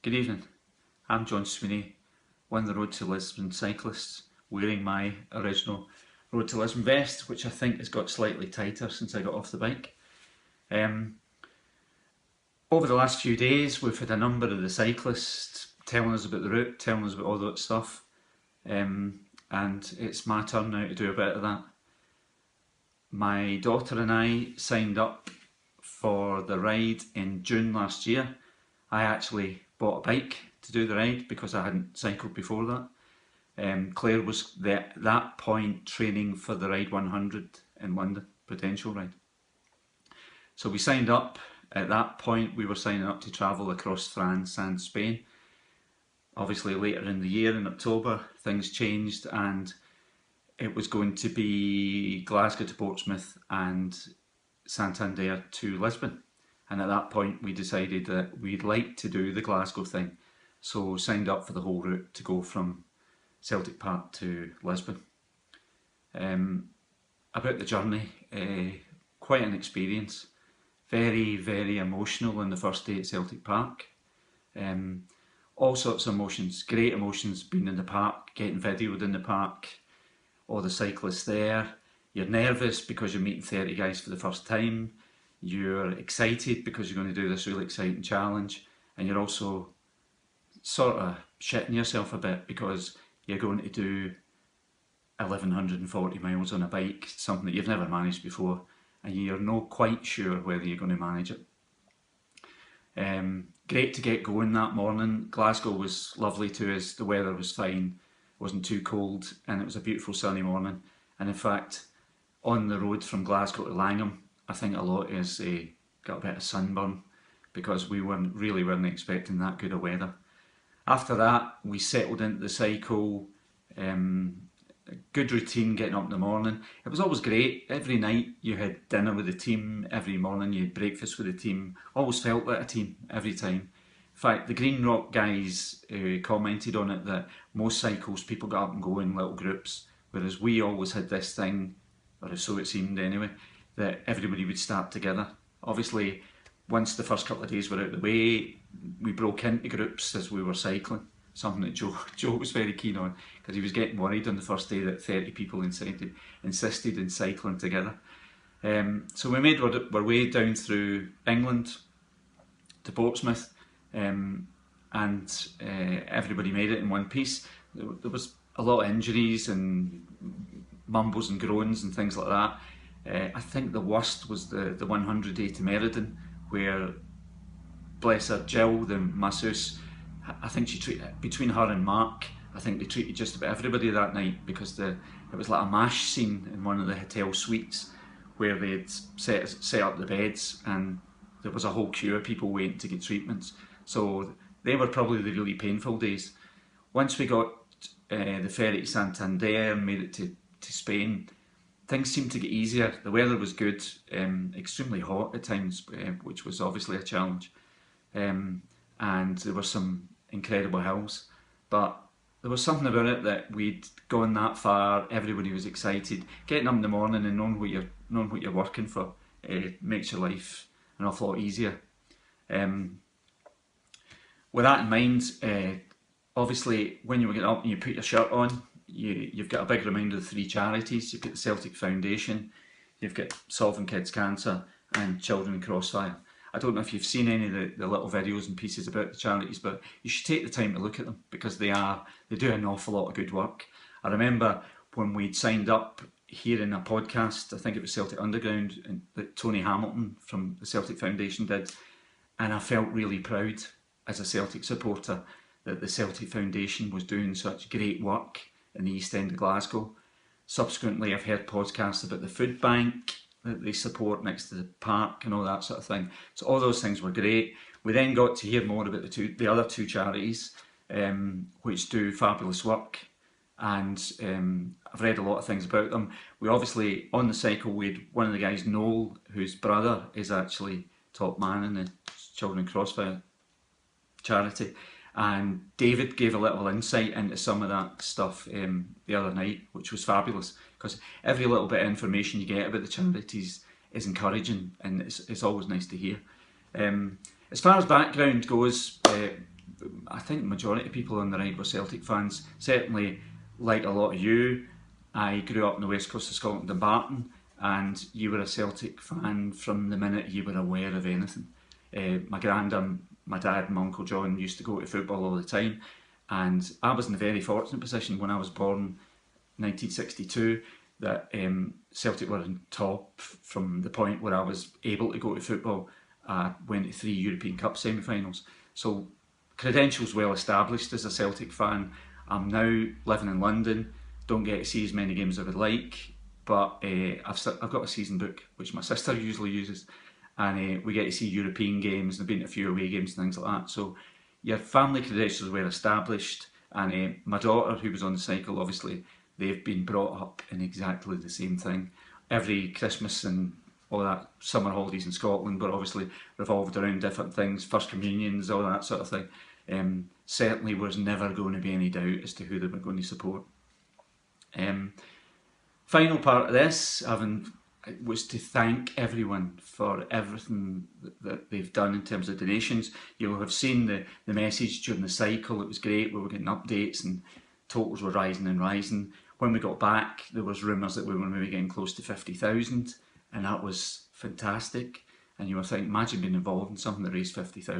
Good evening, I'm John Sweeney, one of the Road to Lisbon cyclists, wearing my original Road to Lisbon vest, which I think has got slightly tighter since I got off the bike. Over the last few days we've had a number of the cyclists telling us about the route, telling us about all that stuff, and it's my turn now to do a bit of that. My daughter and I signed up for the ride in June last year. I actually bought a bike to do the ride because I hadn't cycled before that. Claire was at that point training for the Ride 100 in London, potential ride. So we signed up. At that point we were signing up to travel across France and Spain. Obviously later in the year, in October, things changed and it was going to be Glasgow to Portsmouth and Santander to Lisbon. And at that point we decided that we'd like to do the Glasgow thing. So signed up for the whole route to go from Celtic Park to Lisbon. About the journey, quite an experience. Very, very emotional on the first day at Celtic Park. All sorts of emotions, great emotions, being in the park, getting videoed in the park, all the cyclists there. You're nervous because you're meeting 30 guys for the first time. You're excited because you're going to do this really exciting challenge, and you're also sort of shitting yourself a bit because you're going to do 1140 miles on a bike, something that you've never managed before, and you're not quite sure whether you're going to manage it. Great to get going that morning. Glasgow was lovely to us, the weather was fine, it wasn't too cold, and it was a beautiful sunny morning. And in fact, on the road from Glasgow to Langham, I think a lot of us got a bit of sunburn because we weren't expecting that good of weather. After that, we settled into the cycle. A good routine getting up in the morning. It was always great. Every night you had dinner with the team, every morning you had breakfast with the team. Always felt like a team every time. In fact, the Green Rock guys commented on it that most cycles people got up and go in little groups, whereas we always had this thing, or so it seemed anyway, that everybody would start together. Obviously, once the first couple of days were out of the way, we broke into groups as we were cycling. Something that Joe was very keen on, because he was getting worried on the first day that 30 people insisted in cycling together. So we made our way down through England to Portsmouth, and everybody made it in one piece. There was a lot of injuries and mumbles and groans and things like that. I think the worst was the 100 day to Meriden, where, bless her, Jill, the masseuse, I think she treated, between her and Mark, I think they treated just about everybody that night, because it was like a MASH scene in one of the hotel suites where they had set up the beds and there was a whole queue of people waiting to get treatments. So they were probably the really painful days. Once we got the ferry to Santander and made it to Spain, things seemed to get easier. The weather was good, extremely hot at times, which was obviously a challenge. And there were some incredible hills, but there was something about it that we'd gone that far, everybody was excited. Getting up in the morning and knowing what you're working for makes your life an awful lot easier. With that in mind, obviously when you get up and you put your shirt on, you've got a big reminder of the 3 charities. You've got the Celtic Foundation, you've got Solving Kids Cancer and Children in Crossfire. I don't know if you've seen any of the little videos and pieces about the charities, but you should take the time to look at them, because they do an awful lot of good work. I remember when we'd signed up here in a podcast, I think it was Celtic Underground, and that Tony Hamilton from the Celtic Foundation did, and I felt really proud as a Celtic supporter that the Celtic Foundation was doing such great work in the East End of Glasgow. Subsequently, I've heard podcasts about the food bank that they support next to the park and all that sort of thing. So all those things were great. We then got to hear more about the other 2 charities, which do fabulous work, and I've read a lot of things about them. We obviously, on the cycle, we had one of the guys, Noel, whose brother is actually top man in the Children in Crossfire charity, and David gave a little insight into some of that stuff the other night, which was fabulous, because every little bit of information you get about the charities is encouraging, and it's always nice to hear. As far as background goes, I think the majority of people on the ride were Celtic fans. Certainly, like a lot of you, I grew up on the west coast of Scotland in Barton, and you were a Celtic fan from the minute you were aware of anything. My grandad, my dad and my Uncle John used to go to football all the time, and I was in a very fortunate position when I was born 1962 that Celtic were on top from the point where I was able to go to football. I went to 3 European Cup semi-finals. So credentials well established as a Celtic fan. I'm now living in London, don't get to see as many games as I would like, but I've got a season book which my sister usually uses, and we get to see European games, and I've been to a few away games and things like that. So your family credentials were established, and my daughter, who was on the cycle, obviously they've been brought up in exactly the same thing. Every Christmas and all that summer holidays in Scotland were obviously revolved around different things, first communions, all that sort of thing. Certainly was never going to be any doubt as to who they were going to support. Final part of this was to thank everyone for everything that they've done in terms of donations. You'll have seen the message during the cycle. It was great. We were getting updates and totals were rising and rising. When we got back, there was rumours that we were maybe getting close to 50,000, and that was fantastic. And you were thinking, imagine being involved in something that raised 50,000.